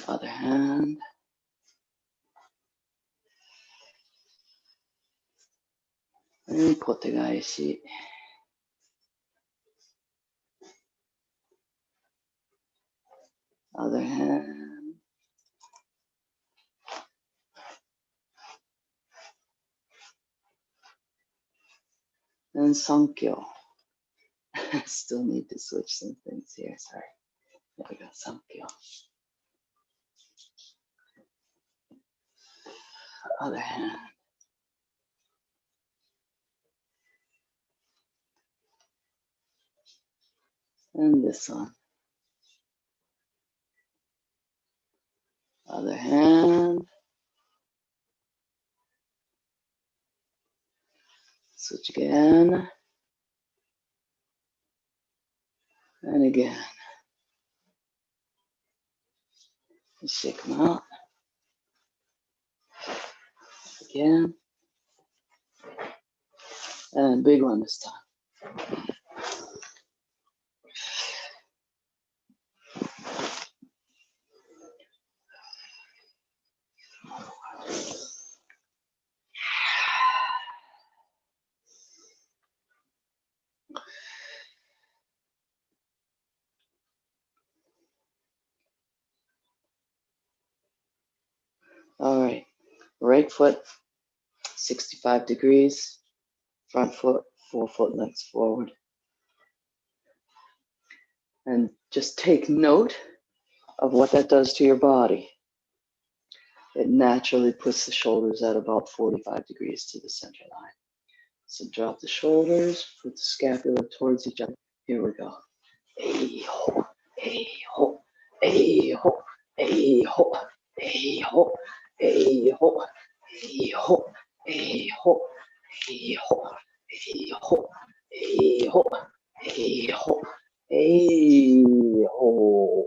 Other hand. And kotegaishi. Other hand. And Sankyo. I still need to switch some things here, sorry. There we go, Sankyo. Other hand. And this one. Other hand. Switch again. And again. Shake them out. Again. And big one this time. All right, right foot, 65 degrees, front foot, 4 foot lengths forward. And just take note of what that does to your body. It naturally puts the shoulders at about 45 degrees to the center line. So drop the shoulders, put the scapula towards each other. Here we go. Hey ho, hey ho, hey ho, hey ho, hey ho, hey ho, hey ho, hey ho, hey ho, hey ho, hey ho, hey ho, hey ho.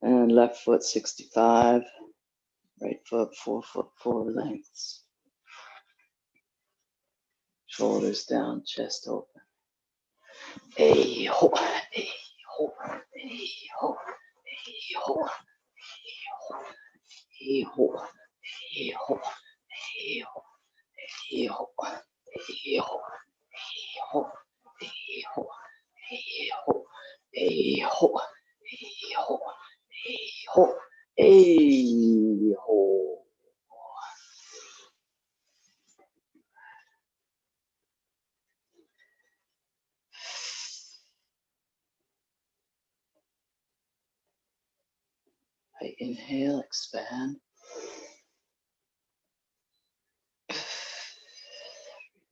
And left foot 65, right foot 4 foot 4 lengths. Shoulders down, chest open. Hey ho, hey ho, hey ho, hey ho, hey ho, hey ho, hey ho, hey ho, hey ho, hey ho, hey ho, hey ho, hey ho, hey ho, hey ho, hey ho. I inhale, expand.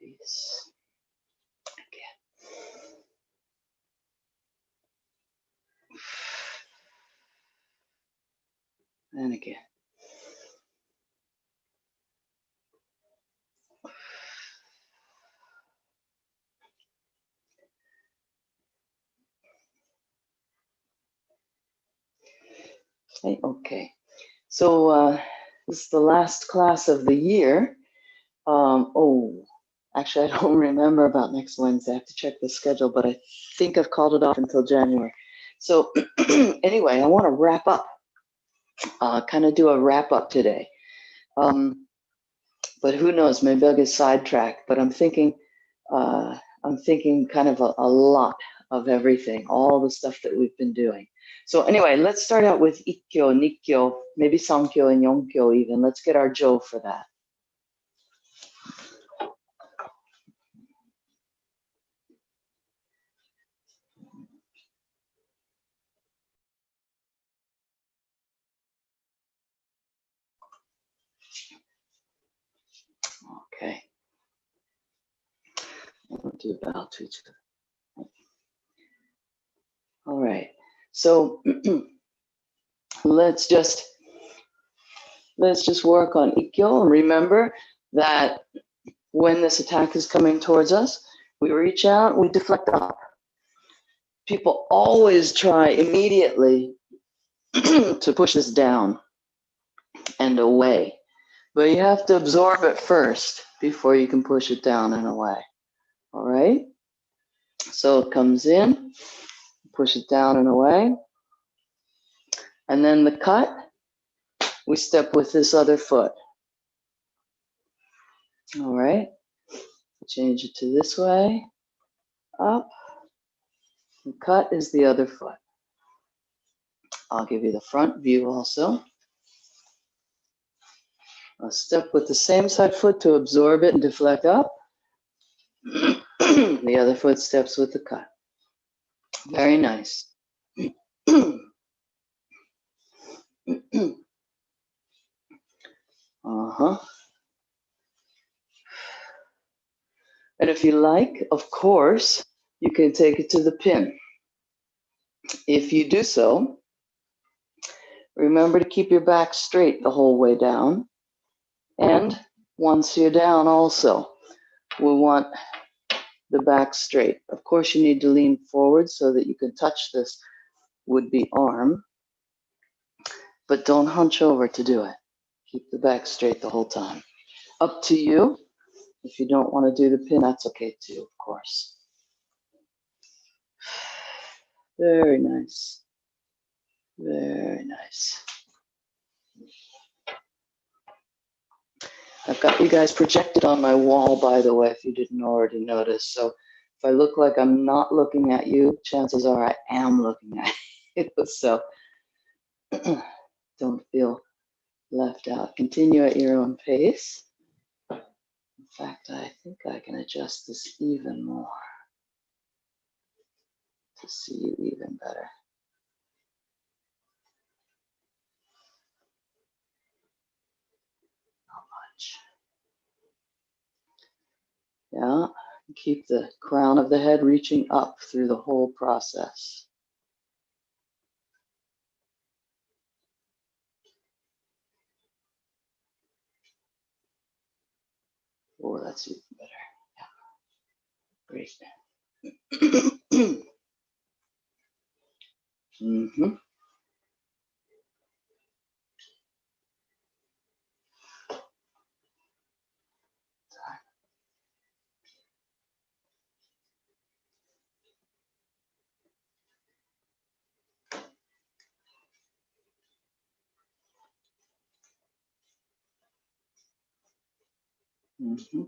Release. Again. And again. Okay. So this is the last class of the year. Actually, I don't remember about next Wednesday. I have to check the schedule, but I think I've called it off until January. So anyway, I want to wrap up, kind of do a wrap up today. But who knows, maybe I'll get sidetracked, but I'm thinking kind of a lot of everything, all the stuff that we've been doing. So anyway, let's start out with Ikkyo, Nikkyo, maybe Sankyo and Yonkyo even. Let's get our Jo for that. Okay. We'll do bow to each other. All right. So let's just work on Ikkyo. And remember that when this attack is coming towards us, we reach out, we deflect up. People always try immediately to push this down and away. But you have to absorb it first before you can push it down and away. All right? So it comes in, push it down and away. And then the cut, we step with this other foot. All right? Change it to this way, up. The cut is the other foot. I'll give you the front view also. I'll step with the same side foot to absorb it and deflect up. The other foot steps with the cut. Very nice. And if you like, of course, you can take it to the pin. If you do so, remember to keep your back straight the whole way down. And once you're down also, we want the back straight. Of course, you need to lean forward so that you can touch this would-be arm, but don't hunch over to do it. Keep the back straight the whole time. Up to you. If you don't want to do the pin, that's okay too, of course. Very nice. Very nice. I've got you guys projected on my wall, by the way, if you didn't already notice. So if I look like I'm not looking at you, chances are I am looking at you. So don't feel left out. Continue at your own pace. In fact, I think I can adjust this even more to see you even better. Not much. Yeah, keep the crown of the head reaching up through the whole process. Oh, that's even better. Yeah, great. Mm-hmm. Mm-hmm.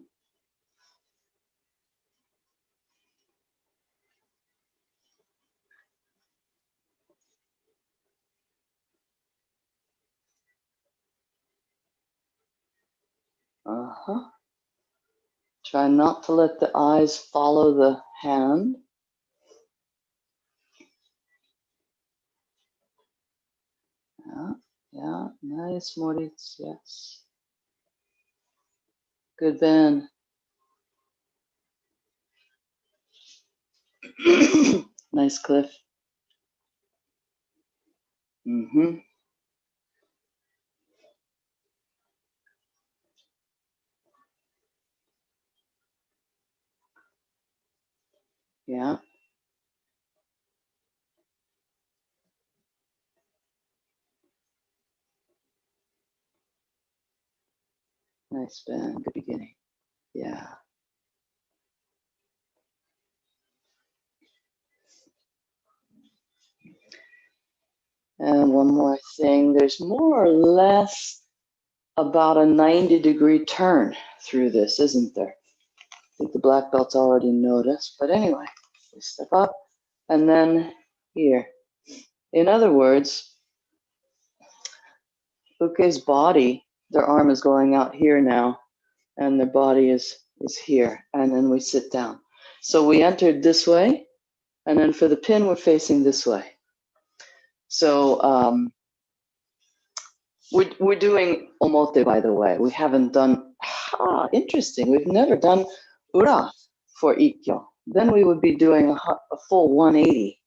Uh-huh. Try not to let the eyes follow the hand. Yeah, nice, Moritz, yes. Good, Ben. Nice, Cliff. Mm-hmm. Yeah. Nice, Ben. Good beginning. Yeah. And one more thing. There's more or less about a 90-degree turn through this, isn't there? I think the black belt's already noticed. But anyway, we step up and then here. In other words, Uke's body, their arm is going out here now, and their body is here, and then we sit down. So we entered this way, and then for the pin, we're facing this way. So we're doing omote, by the way. We haven't done, interesting, we've never done ura for ikkyo. Then we would be doing a full 180.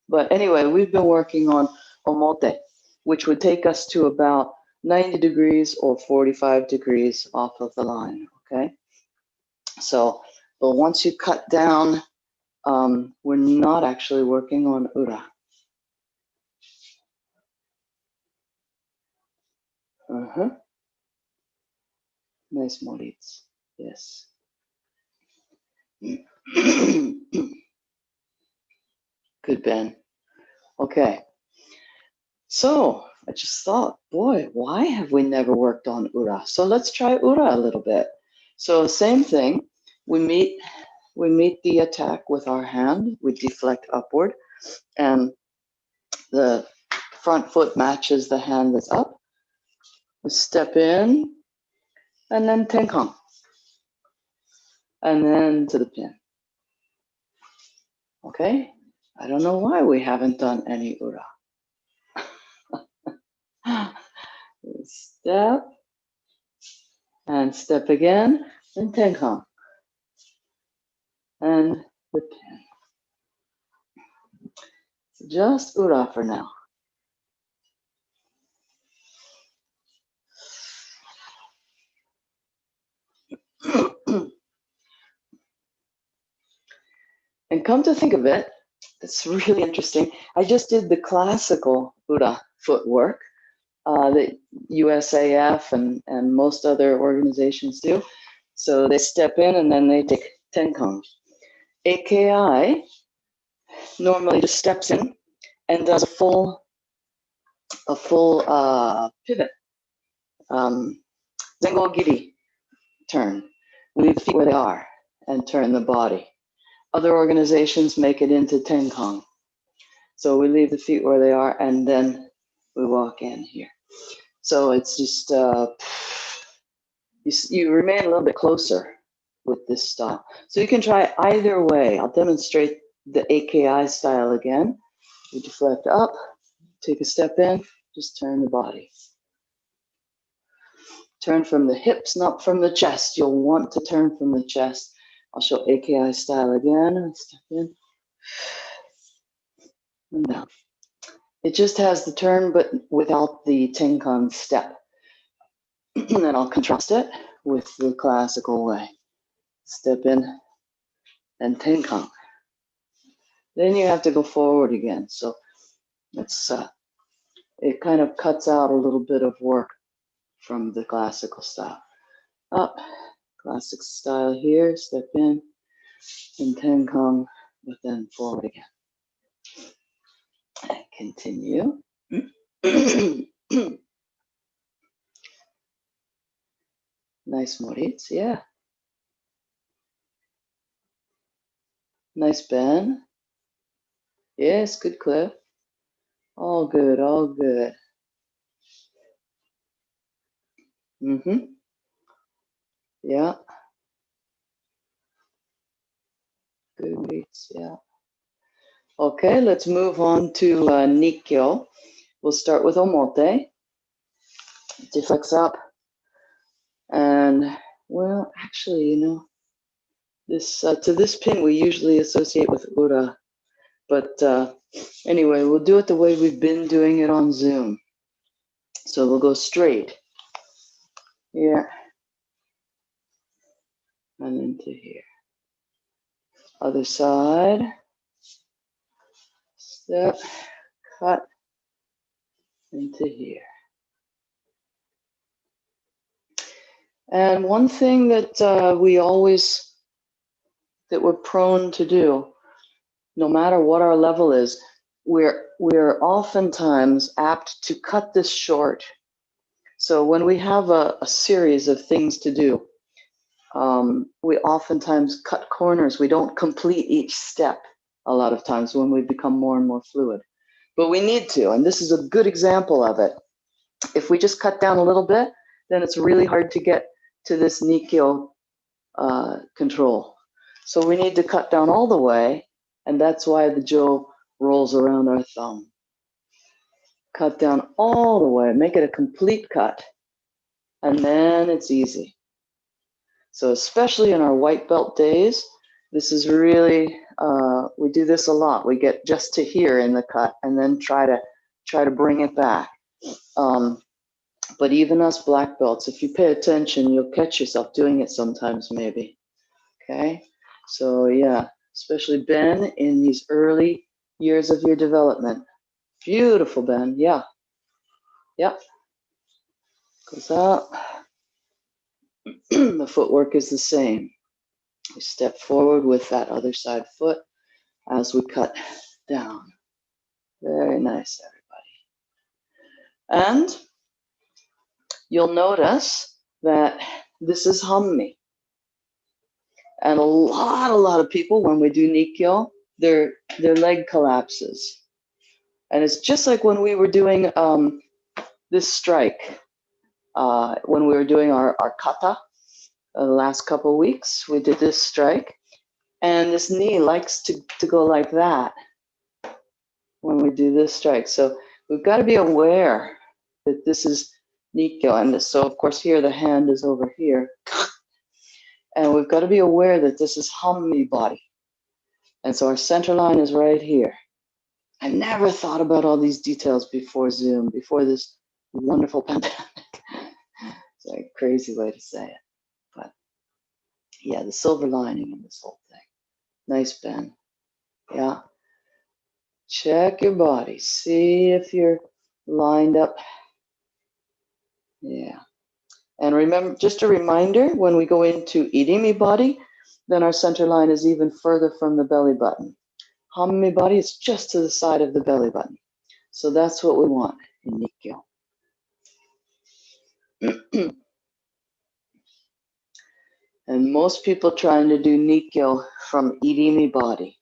But anyway, we've been working on omote, which would take us to about 90 degrees or 45 degrees off of the line, okay? So, but once you cut down, we're not actually working on ura. Nice, Moritz. Yes. Good, Ben. Okay. So I just thought, boy, why have we never worked on ura? So let's try ura a little bit. So same thing. We meet the attack with our hand. We deflect upward, and the front foot matches the hand that's up. We step in, and then tenkang, and then to the pin. Okay? I don't know why we haven't done any ura. Step, and step again, and tenkang, and the pin. So just ura for now. And come to think of it, it's really interesting. I just did the classical ura footwork that USAF and most other organizations do. So they step in and then they take tenkang. AKI normally just steps in and does a full pivot. Zengo giri turn. We leave the feet where they are and turn the body. Other organizations make it into tenkang. So we leave the feet where they are and then we walk in here. So it's just, you remain a little bit closer with this style. So you can try either way. I'll demonstrate the AKI style again. You deflect up, take a step in, just turn the body. Turn from the hips, not from the chest. You'll want to turn from the chest. I'll show AKI style again. Step in and down. It just has the turn, but without the tenkang step. And then I'll contrast it with the classical way. Step in and tenkang. Then you have to go forward again. So it's it kind of cuts out a little bit of work from the classical style. Up, classic style here, step in, and tenkang, but then forward again. And continue. Nice, Moritz, yeah. Nice, Ben. Yes, good, Cliff. All good, all good. Yeah. Good, Moritz, yeah. Okay, let's move on to Nikkyo. We'll start with Omote. Deflex up. And, well, actually, you know, this to this pin we usually associate with ura. But anyway, we'll do it the way we've been doing it on Zoom. So we'll go straight here and into here. Other side. Step, cut into here. And one thing that that we're prone to do, no matter what our level is, we're oftentimes apt to cut this short. So when we have a series of things to do, we oftentimes cut corners. We don't complete each step a lot of times when we become more and more fluid. But we need to, and this is a good example of it. If we just cut down a little bit, then it's really hard to get to this Nikkyo control. So we need to cut down all the way, and that's why the Jo rolls around our thumb. Cut down all the way, make it a complete cut, and then it's easy. So especially in our white belt days, this is really, we do this a lot. We get just to here in the cut and then try to bring it back. But even us black belts, if you pay attention, you'll catch yourself doing it sometimes maybe, okay? So yeah, especially Ben in these early years of your development. Beautiful, Ben, yeah. Yep. Goes up. The footwork is the same. We step forward with that other side foot as we cut down. Very nice, everybody. And you'll notice that this is Hammi. And a lot of people, when we do Nikkyo, their leg collapses. And it's just like when we were doing this strike, when we were doing our kata the last couple of weeks, we did this strike. And this knee likes to go like that when we do this strike. So we've got to be aware that this is Nikkyo. And so, of course, here the hand is over here. And we've got to be aware that this is Hammi body. And so our center line is right here. I never thought about all these details before Zoom, before this wonderful pandemic. It's like a crazy way to say it. But yeah, the silver lining in this whole thing. Nice, Ben. Yeah. Check your body. See if you're lined up. Yeah. And remember, just a reminder, when we go into Irimi body, then our center line is even further from the belly button. Hammi body is just to the side of the belly button. So that's what we want in Nikkyo. And most people trying to do Nikkyo from Irimi body.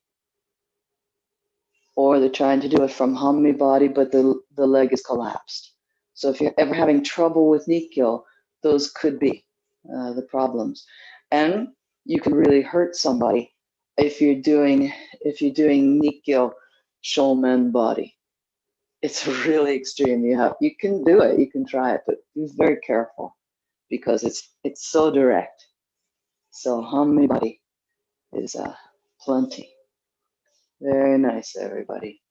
Or they're trying to do it from Hammi body, but the leg is collapsed. So if you're ever having trouble with Nikkyo, those could be the problems. And you can really hurt somebody if you're doing Nikkyo Shomen body. It's really extreme. You can do it, you can try it, but be very careful because it's so direct. So Hammi body is plenty. Very nice, everybody.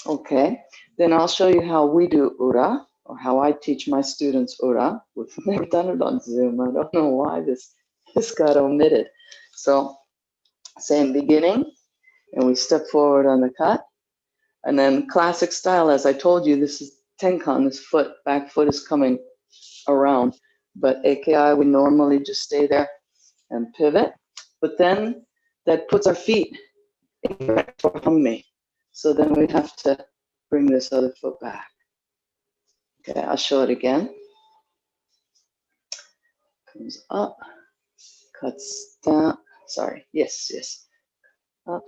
Okay, then I'll show you how we do Ura, or how I teach my students Ura. We've never done it on Zoom. I don't know why this got omitted. So, same beginning, and we step forward on the cut. And then classic style, as I told you, this is Tenkan, this back foot is coming around. But AKI, we normally just stay there and pivot. But then that puts our feet for Hammi. So then we have to bring this other foot back. Okay, I'll show it again. Comes up, cuts down. Sorry, yes. Up,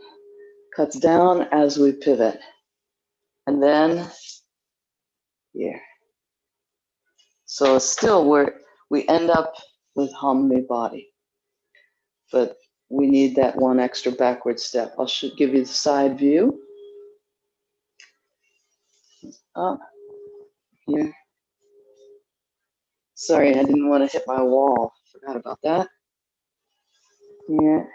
cuts down as we pivot. And then here. So still we end up with Hammi body. But we need that one extra backward step. I should give you the side view. Up, here. Sorry, I didn't want to hit my wall. Forgot about that. Here.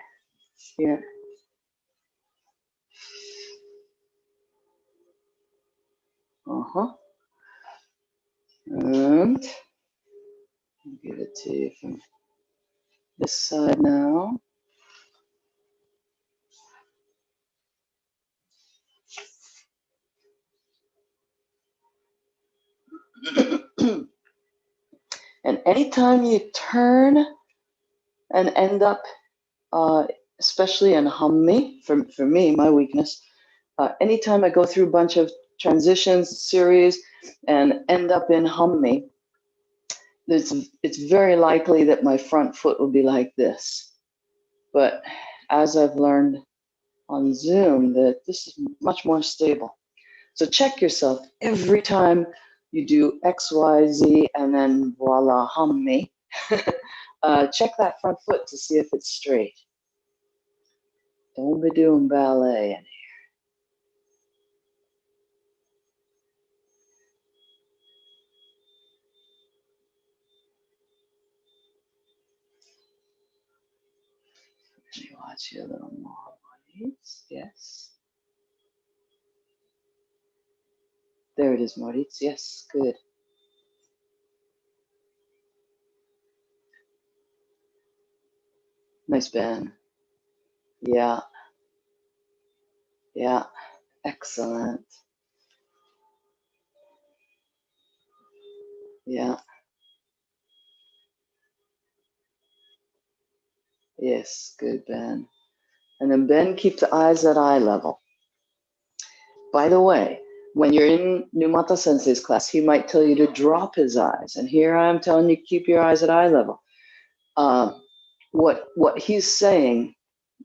And I'll give it to you from this side now. And anytime you turn and end up, especially in Hammi, for me, my weakness, anytime I go through a bunch of transitions, series, and end up in Hammi, it's very likely that my front foot will be like this. But as I've learned on Zoom, that this is much more stable. So check yourself every time you do X, Y, Z, and then voila, Hammi. Check that front foot to see if it's straight. Don't be doing ballet in here. Let me watch you a little more, Moritz. Yes. There it is, Moritz. Yes, good. Nice bend. Yeah. Yeah, excellent. Yeah. Yes, good, Ben. And then Ben, keep the eyes at eye level. By the way, when you're in Numata Sensei's class, he might tell you to drop his eyes. And here I'm telling you, keep your eyes at eye level. What he's saying,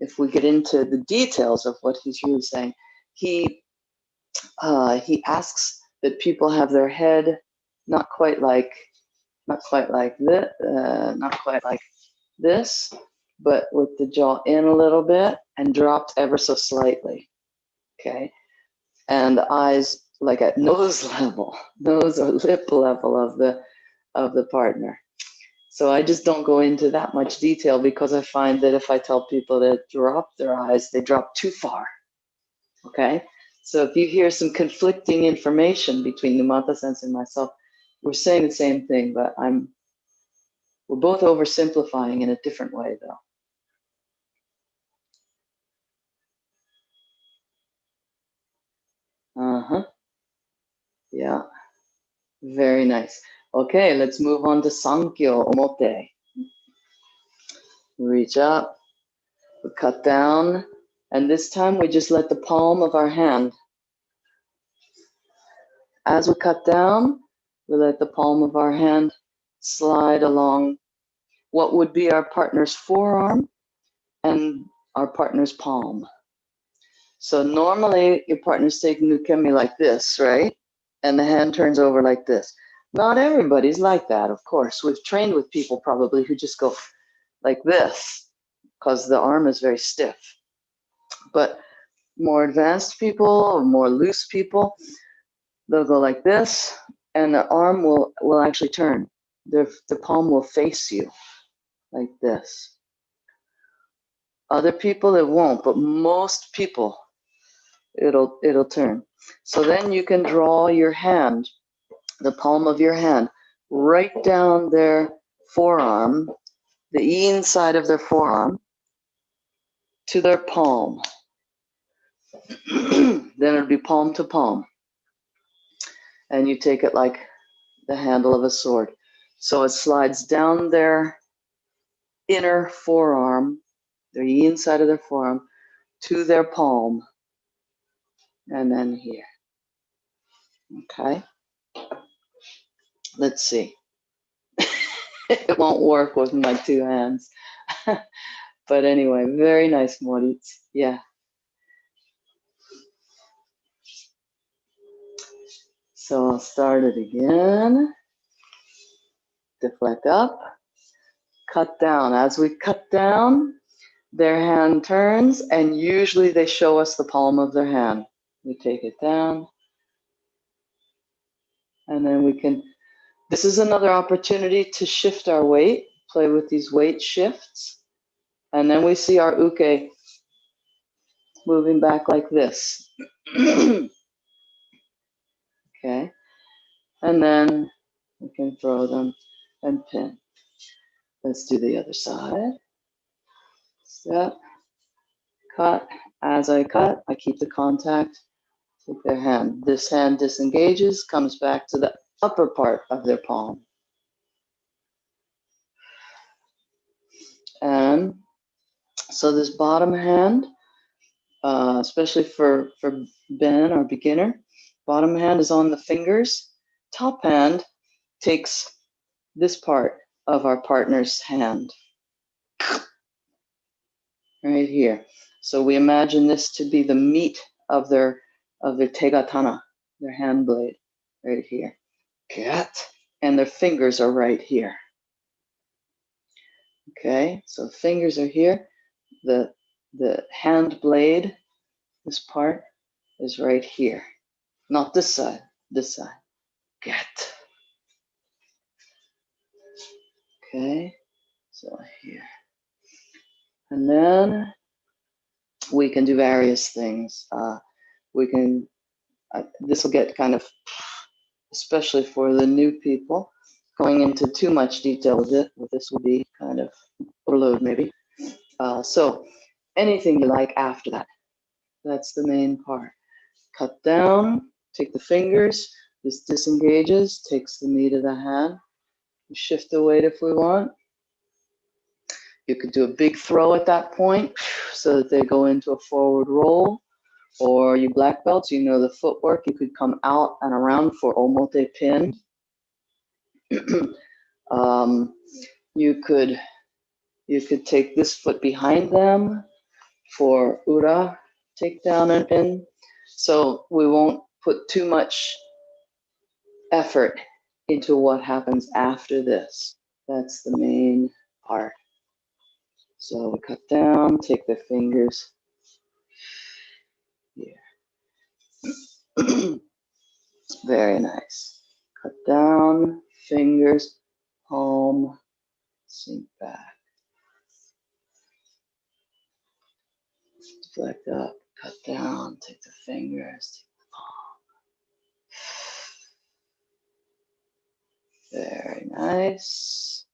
if we get into the details of what he's really saying, he asks that people have their head not quite like this, not quite like this, but with the jaw in a little bit and dropped ever so slightly. Okay, and the eyes like at nose level, nose or lip level of the partner. So I just don't go into that much detail because I find that if I tell people to drop their eyes, they drop too far. Okay, so if you hear some conflicting information between Numata Sensei and myself, we're saying the same thing, but we're both oversimplifying in a different way, though. Yeah, very nice. Okay, let's move on to Sankyo Omote. Reach up, we cut down, and this time we just let the palm of our hand. As we cut down, we let the palm of our hand slide along what would be our partner's forearm and our partner's palm. So normally your partner's taking nukemi like this, right? And the hand turns over like this. Not everybody's like that, of course. We've trained with people probably who just go like this because the arm is very stiff. But more advanced people or more loose people, they'll go like this and the arm will actually turn. The palm will face you like this. Other people, it won't, but most people, it'll turn. So then you can draw your hand, the palm of your hand, right down their forearm, the inside of their forearm, to their palm. Then it'll be palm to palm. And you take it like the handle of a sword. So it slides down their inner forearm, the inside of their forearm, to their palm, and then here. Okay? Let's see. It won't work with my two hands. But anyway, very nice, Moritz. Yeah. So I'll start it again. Deflect up. Cut down. As we cut down, their hand turns, and usually they show us the palm of their hand. We take it down. And then we can, this is another opportunity to shift our weight, play with these weight shifts. And then we see our uke moving back like this. Okay. And then we can throw them and pin. Let's do the other side. Step, cut. As I cut, I keep the contact with their hand. This hand disengages, comes back to the upper part of their palm. And so this bottom hand, especially for Ben, our beginner, bottom hand is on the fingers. Top hand takes this part of our partner's hand. Right here. So we imagine this to be the meat of their tegatana, their hand blade, right here. Get. And their fingers are right here. Okay, so fingers are here. The hand blade, this part, is right here. Not this side, this side. Get. Okay, so here. And then we can do various things. We can, this will get kind of, especially for the new people, going into too much detail with it. This will be kind of overload maybe. So anything you like after that. That's the main part. Cut down, take the fingers. This disengages, takes the meat of the hand. Shift the weight if we want. You could do a big throw at that point so that they go into a forward roll. Or you black belts, you know the footwork. You could come out and around for omote pin. You could take this foot behind them for ura, takedown and pin. So we won't put too much effort into what happens after this. That's the main part. So we cut down, take the fingers here. Very nice. Cut down, fingers, palm, sink back. Deflect up, cut down, take the fingers, take the palm. Very nice.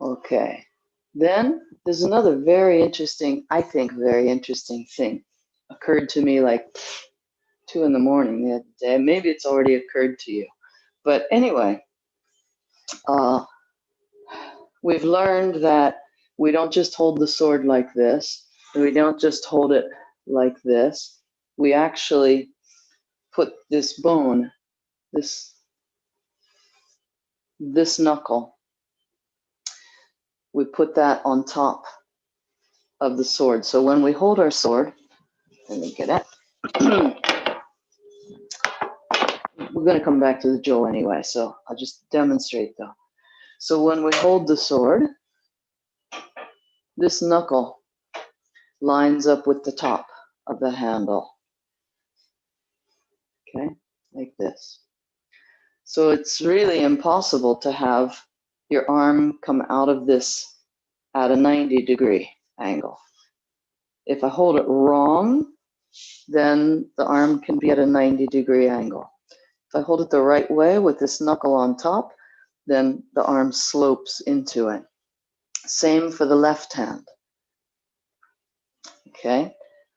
Okay. Then there's another very interesting, I think very interesting thing. Occurred to me like 2 in the morning the other day. Maybe it's already occurred to you. But anyway, we've learned that we don't just hold the sword like this, and we don't just hold it like this. We actually put this bone, this knuckle, we put that on top of the sword. So when we hold our sword, let me get it. We're going to come back to the jo anyway, so I'll just demonstrate though. So when we hold the sword, this knuckle lines up with the top of the handle. Okay, like this. So it's really impossible to have your arm come out of this at a 90-degree angle. If I hold it wrong, then the arm can be at a 90-degree angle. If I hold it the right way with this knuckle on top, then the arm slopes into it. Same for the left hand. Okay,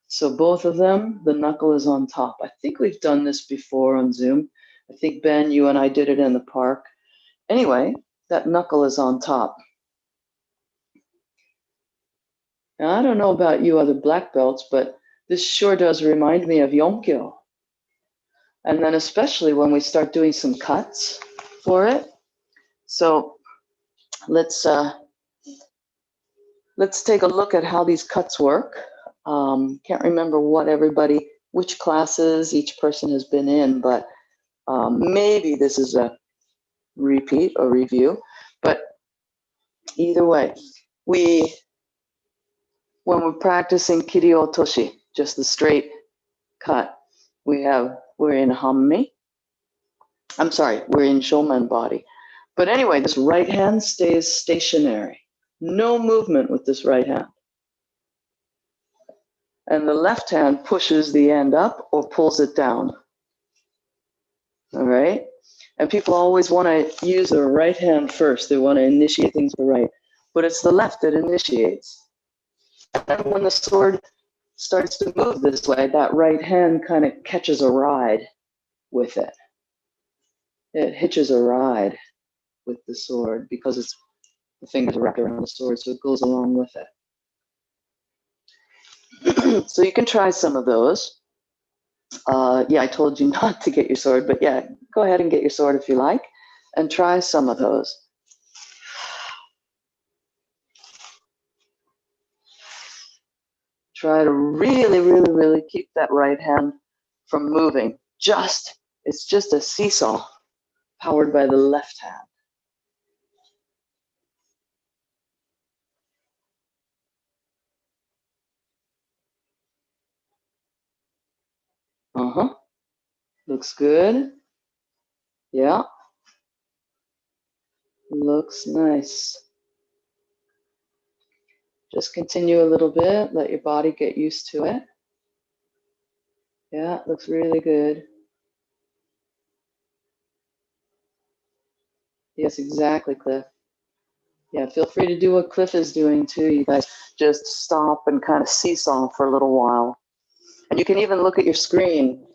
so both of them, the knuckle is on top. I think we've done this before on Zoom. I think, Ben, you and I did it in the park. Anyway, that knuckle is on top. Now, I don't know about you other black belts, but this sure does remind me of Yonkyo. And then especially when we start doing some cuts for it. So let's take a look at how these cuts work. Can't remember which classes each person has been in, but maybe this is a repeat or review. But either way, when we're practicing Kiryo Toshi, just the straight cut, we're in Hammi. I'm sorry, we're in Shoman body. But anyway, this right hand stays stationary. No movement with this right hand. And the left hand pushes the end up or pulls it down. All right? And people always want to use their right hand first. They want to initiate things with the right. But it's the left that initiates. And when the sword starts to move this way, that right hand kind of catches a ride with it. It hitches a ride with the sword because the fingers are wrapped around the sword, so it goes along with it. So you can try some of those. Yeah, I told you not to get your sword, but yeah, go ahead and get your sword if you like, and try some of those. Try to really, really, really keep that right hand from moving. It's just a seesaw powered by the left hand. Looks good. Yeah. Looks nice. Just continue a little bit. Let your body get used to it. Yeah, it looks really good. Yes, exactly, Cliff. Yeah, feel free to do what Cliff is doing too, you guys. Just stop and kind of seesaw for a little while. And you can even look at your screen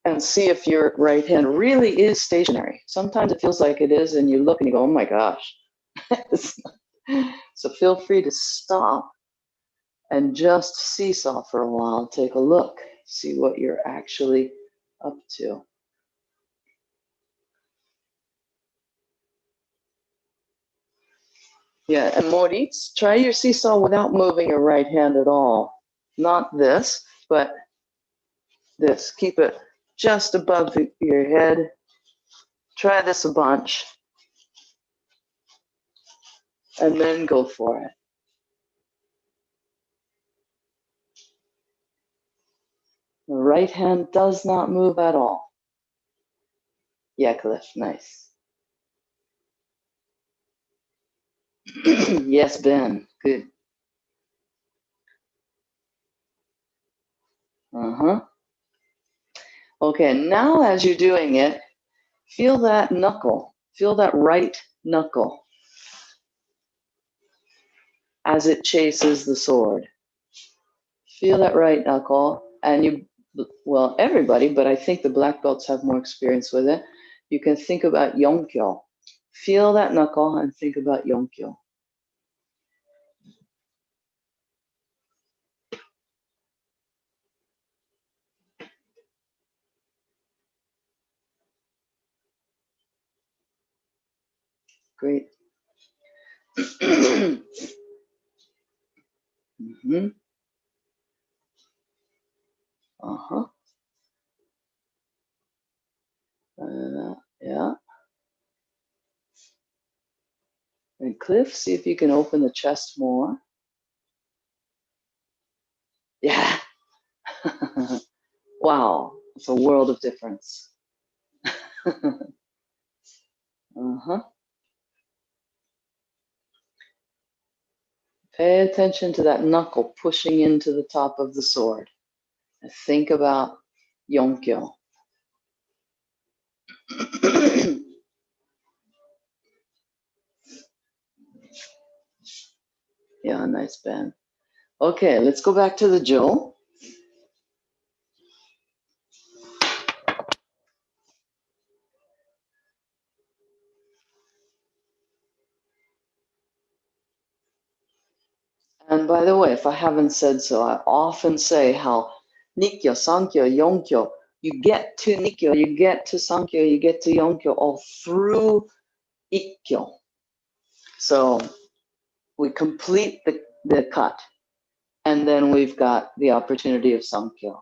and see if your right hand really is stationary. Sometimes it feels like it is, and you look and you go, oh my gosh. So feel free to stop and just seesaw for a while. Take a look, see what you're actually up to. Yeah, and Moritz, try your seesaw without moving your right hand at all. Not this, but this. Keep it just above your head. Try this a bunch. And then go for it. The right hand does not move at all. Yeah, Cliff, nice. Yes, Ben, good. Okay, now as you're doing it, feel that knuckle, feel that right knuckle as it chases the sword. Feel that right knuckle, and you, well, everybody, but I think the black belts have more experience with it. You can think about yonkyo. Feel that knuckle and think about yonkyo. Great. Mm-hmm. Uh-huh. Yeah. And Cliff, see if you can open the chest more. Yeah. Wow. It's a world of difference. Uh-huh. Pay attention to that knuckle pushing into the top of the sword. And think about yonkyo. Yeah, nice, Ben. Okay, let's go back to the Jo. And by the way, if I haven't said so, I often say how Nikkyo, Sankyo, Yonkyo, you get to Nikkyo, you get to Sankyo, you get to Yonkyo all through Ikkyo. So we complete the cut, and then we've got the opportunity of Sankyo.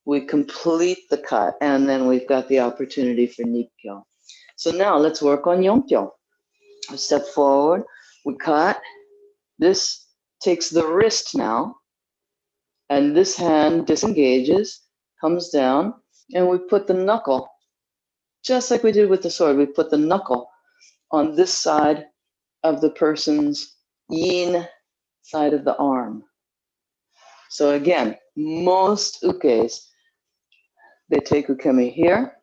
We complete the cut, and then we've got the opportunity for Nikkyo. So now let's work on Yonkyo. Step forward, we cut. This takes the wrist now, and this hand disengages, comes down, and we put the knuckle, just like we did with the sword, we put the knuckle on this side of the person's yin side of the arm. So again, most ukes, they take ukemi here,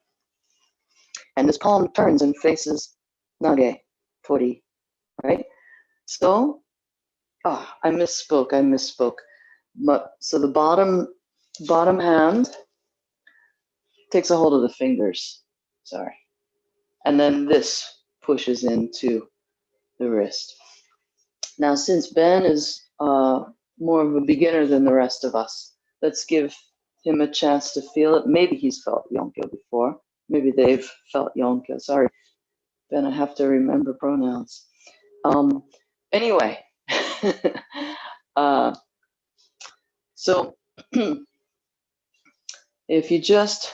and this palm turns and faces nage, tori, right? So, I misspoke. So the bottom hand takes a hold of the fingers, sorry. And then this pushes into the wrist. Now, since Ben is more of a beginner than the rest of us, let's give him a chance to feel it. Maybe he's felt yonkyo before. Maybe they've felt yonkyo. Sorry, Ben, I have to remember pronouns. Anyway, so if you just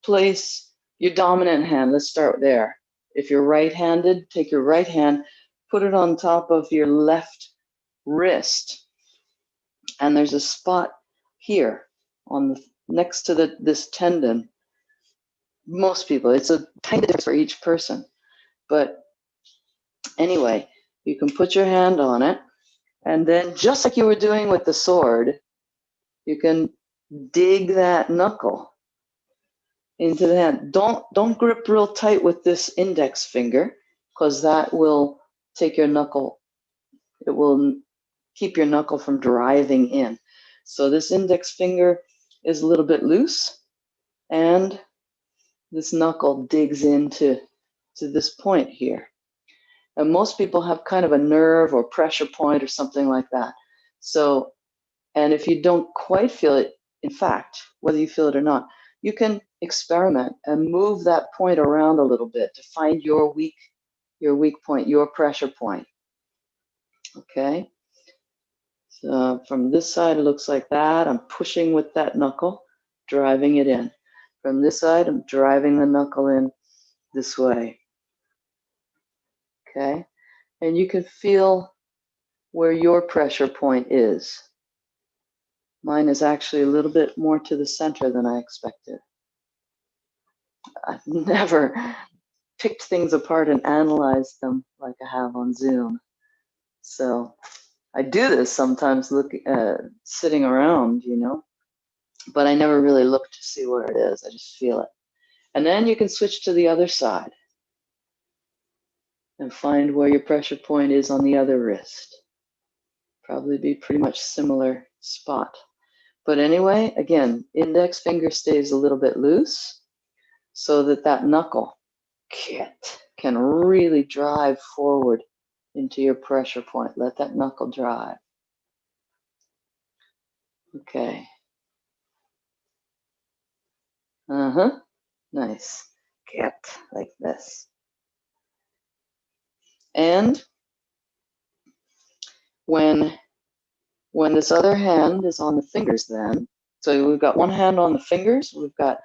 place your dominant hand, let's start there. If you're right-handed, take your right hand, put it on top of your left wrist. And there's a spot here on the, next to this tendon. Most people, it's a tiny difference for each person. But anyway, you can put your hand on it. And then just like you were doing with the sword, you can dig that knuckle into the hand. Don't grip real tight with this index finger. because that will take your knuckle, it will keep your knuckle from driving in. So this index finger is a little bit loose, and this knuckle digs into this point here. And most people have kind of a nerve or pressure point or something like that. So, and if you don't quite feel it, in fact, whether you feel it or not, you can experiment and move that point around a little bit to find your weak point, your pressure point. Okay. So from this side, it looks like that. I'm pushing with that knuckle, driving it in. From this side, I'm driving the knuckle in this way. Okay. And you can feel where your pressure point is. Mine is actually a little bit more to the center than I expected. I've never picked things apart and analyzed them like I have on Zoom. So I do this sometimes, sitting around, you know, but I never really look to see where it is. I just feel it. And then you can switch to the other side and find where your pressure point is on the other wrist. Probably be pretty much similar spot. But anyway, again, index finger stays a little bit loose so that that knuckle can really drive forward into your pressure point. Let that knuckle drive. Okay. Nice. Get like this. And when this other hand is on the fingers then, so we've got one hand on the fingers, we've got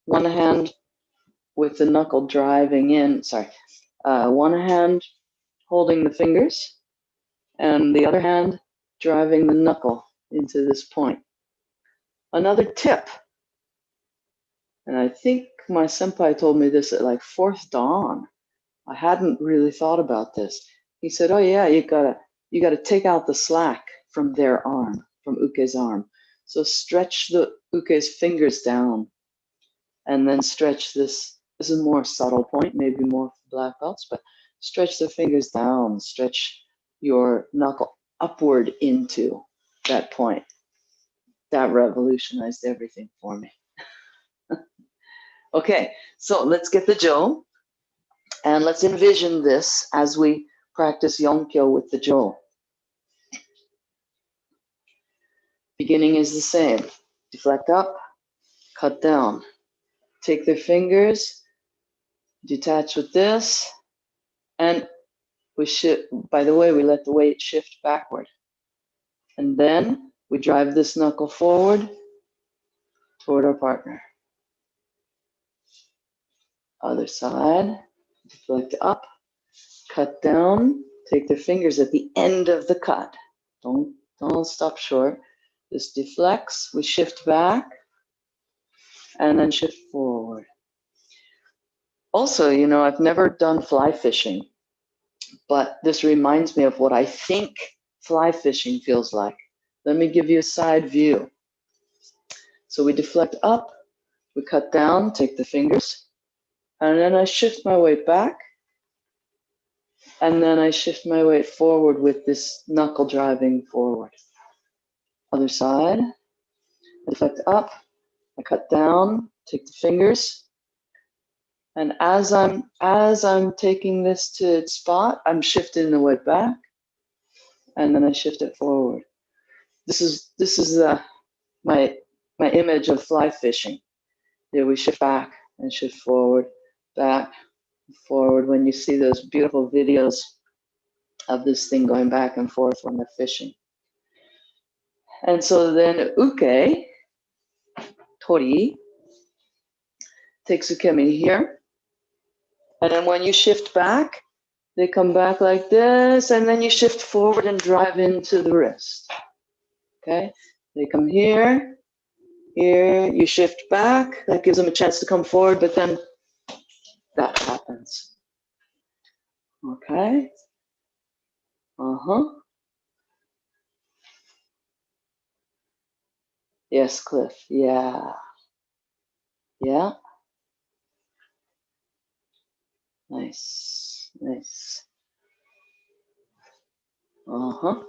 one hand with the knuckle driving in, one hand holding the fingers, and the other hand driving the knuckle into this point. Another tip, and I think my senpai told me this at like 4th Dan. I hadn't really thought about this. He said, oh yeah, you gotta take out the slack from their arm, from Uke's arm. So stretch the Uke's fingers down, and then stretch this. This is a more subtle point, maybe more for black belts, but stretch the fingers down, stretch your knuckle upward into that point. That revolutionized everything for me. Okay, so let's get the Jo, and let's envision this as we practice Yonkyo with the Jo. Beginning is the same. Deflect up, cut down. Take their fingers, detach with this, and we shift. By the way, we let the weight shift backward. And then we drive this knuckle forward toward our partner. Other side, deflect up, cut down, take their fingers at the end of the cut. Don't stop short. This deflects, we shift back, and then shift forward. Also, you know, I've never done fly fishing, but this reminds me of what I think fly fishing feels like. Let me give you a side view. So we deflect up, we cut down, take the fingers, and then I shift my weight back, and then I shift my weight forward with this knuckle driving forward. Other side, I deflect up, I cut down, take the fingers, and as I'm taking this to its spot, I'm shifting the weight back, and then I shift it forward. This is my image of fly fishing. There we shift back and shift forward, back, forward. When you see those beautiful videos of this thing going back and forth when they're fishing. And so then Uke, Tori, takes Ukemi here. And then when you shift back, they come back like this, and then you shift forward and drive into the wrist. Okay? They come here, here, you shift back. That gives them a chance to come forward, but then that happens. Okay? Yes, Cliff. Yeah. Yeah. Nice. Nice. Uh-huh.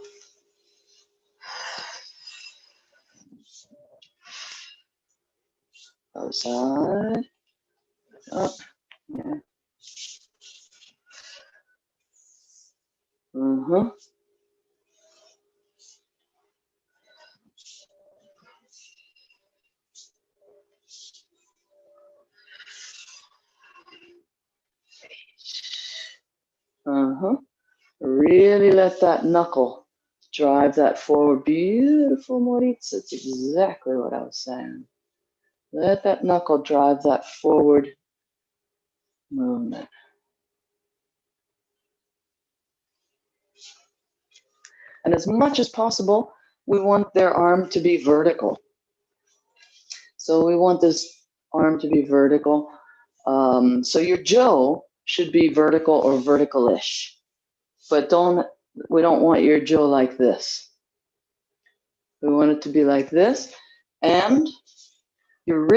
Other side. Up. Yeah. Uh-huh. Uh-huh. Really let that knuckle drive that forward. Beautiful, Moritz. That's exactly what I was saying. Let that knuckle drive that forward movement. And as much as possible, we want their arm to be vertical. So we want this arm to be vertical. So your jo should be vertical or vertical-ish. But we don't want your jo like this. We want it to be like this. And your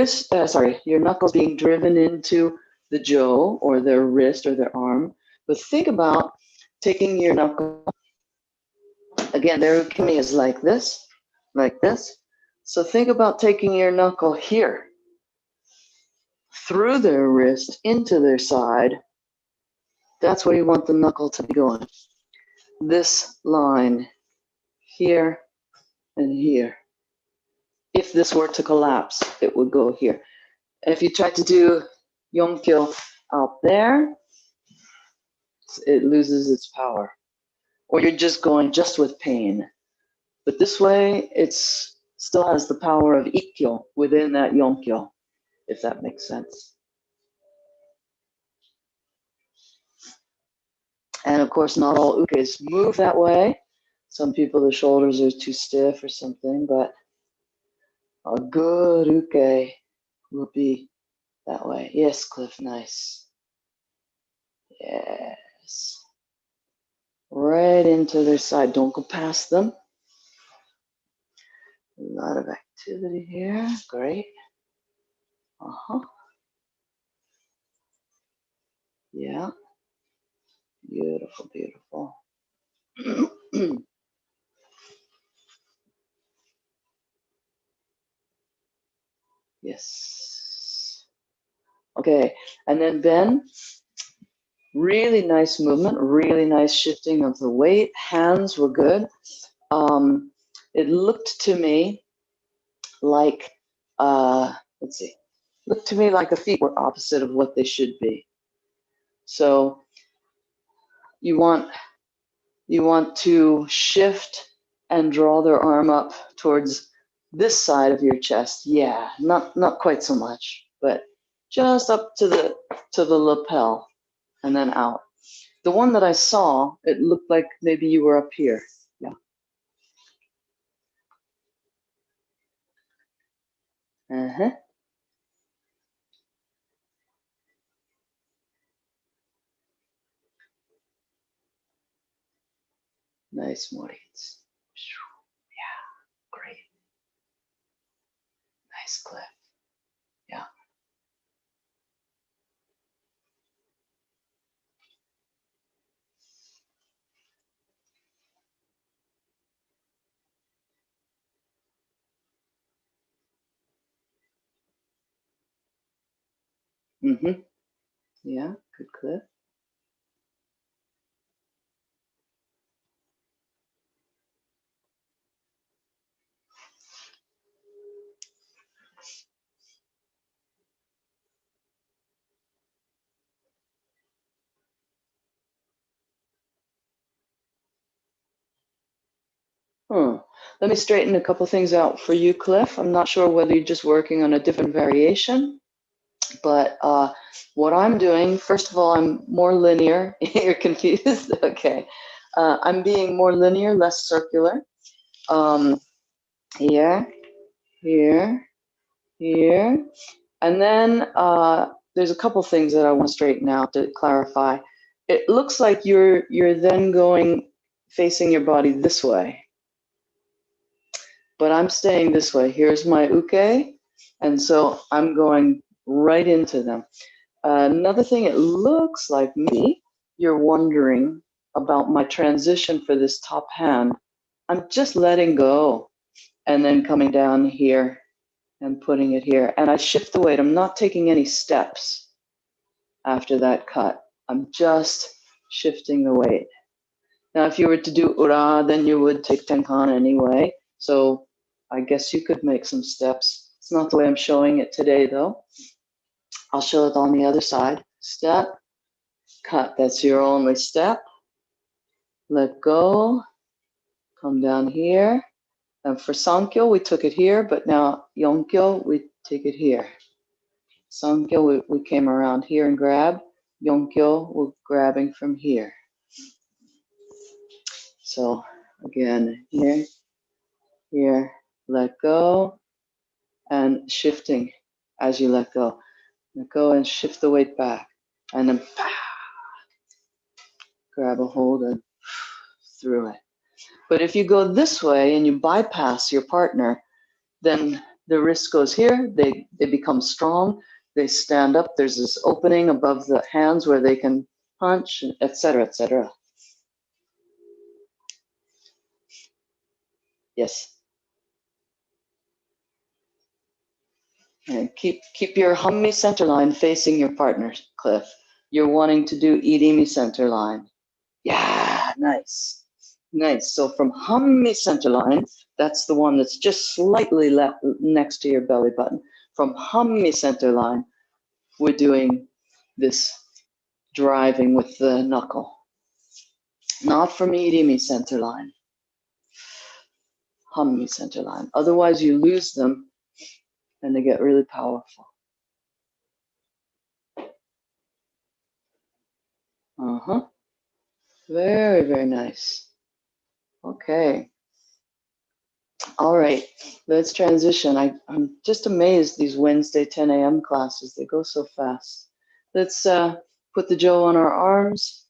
your knuckles being driven into the jo or their wrist or their arm. But think about taking your knuckle. Again, their ukemi is like this, like this. So think about taking your knuckle here, through their wrist, into their side. That's where you want the knuckle to be going. This line here and here. If this were to collapse, it would go here. If you try to do yonkyo out there, it loses its power. Or you're just going just with pain. But this way, it still has the power of ikkyo within that yonkyo, if that makes sense. And of course, not all ukes move that way. Some people, the shoulders are too stiff or something, but a good uke will be that way. Yes, Cliff, nice. Yes. Right into their side. Don't go past them. A lot of activity here. Great. Uh-huh. Yeah. Beautiful, beautiful. Yes. Okay, and then Ben, really nice movement, really nice shifting of the weight. Hands were good. It looked to me like, let's see, looked to me like the feet were opposite of what they should be. So you want to shift and draw their arm up towards this side of your chest. Yeah, not quite so much, but just up to the lapel and then out. The one that I saw, it looked like maybe you were up here. Yeah. Uh-huh. Nice, Moritz. Yeah, great. Nice, Cliff. Yeah. Mm-hmm. Yeah, good, Cliff. Let me straighten a couple things out for you, Cliff. I'm not sure whether you're just working on a different variation, but what I'm doing, first of all, I'm more linear. You're confused? Okay. I'm being more linear, less circular. Here, here, here. And then there's a couple things that I want to straighten out to clarify. It looks like you're then going facing your body this way, but I'm staying this way. Here's my uke, and so I'm going right into them. Another thing, it looks like maybe you're wondering about my transition for this top hand, I'm just letting go and then coming down here and putting it here. And I shift the weight. I'm not taking any steps after that cut. I'm just shifting the weight. Now, if you were to do ura, then you would take tenkan anyway. So I guess you could make some steps. It's not the way I'm showing it today, though. I'll show it on the other side. Step, cut. That's your only step. Let go. Come down here. And for Sankyo, we took it here, but now Yonkyo, we take it here. Sankyo, we came around here and grabbed. Yonkyo, we're grabbing from here. So again, here, here, let go, and shifting as you let go. Let go and shift the weight back. And then grab a hold and through it. But if you go this way and you bypass your partner, then the wrist goes here, they become strong, they stand up, there's this opening above the hands where they can punch, etc., etc. Yes. And keep your hummy center line facing your partner, Cliff. You're wanting to do idimi center line. Yeah, nice. Nice. So from hummy center line, that's the one that's just slightly left next to your belly button. From hummy center line, we're doing this driving with the knuckle. Not from idimi center line. Hummy center line. Otherwise you lose them and they get really powerful. Uh-huh. Very, very nice. Okay. All right, let's transition. I'm just amazed, these Wednesday 10 a.m. classes, they go so fast. Let's put the jo on our arms.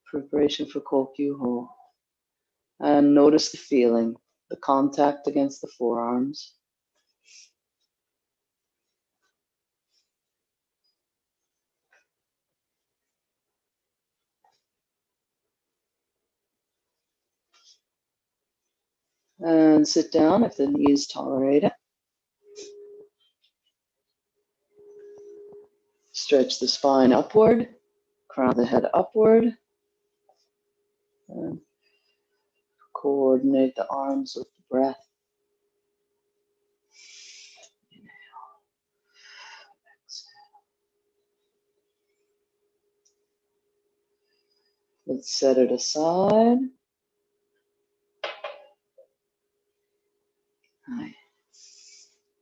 Preparation for Kokyu-ho. And notice the feeling, the contact against the forearms. And sit down if the knees tolerate it. Stretch the spine upward, crown of the head upward. And coordinate the arms with the breath. Inhale, exhale. Let's set it aside. Right.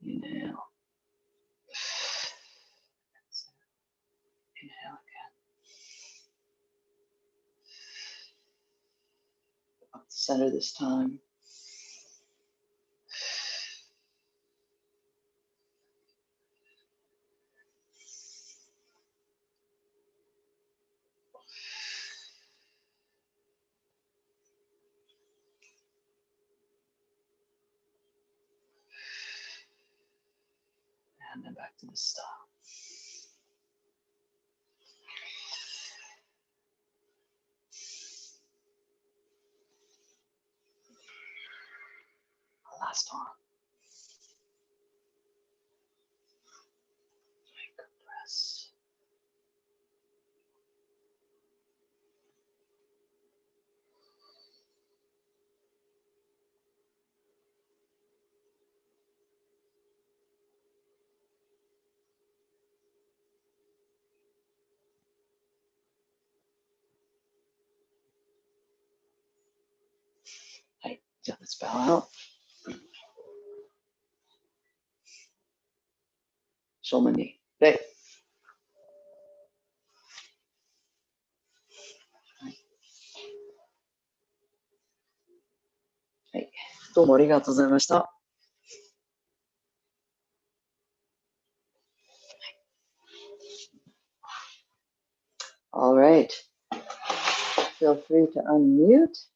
Inhale. Exhale. Inhale again. Up the center this time. And then back to the stop. Last one. Take a breath. Right, so let's bow out. Shoulder knee. Hey. Hey. どうもありがとうございました。All right. Feel free to unmute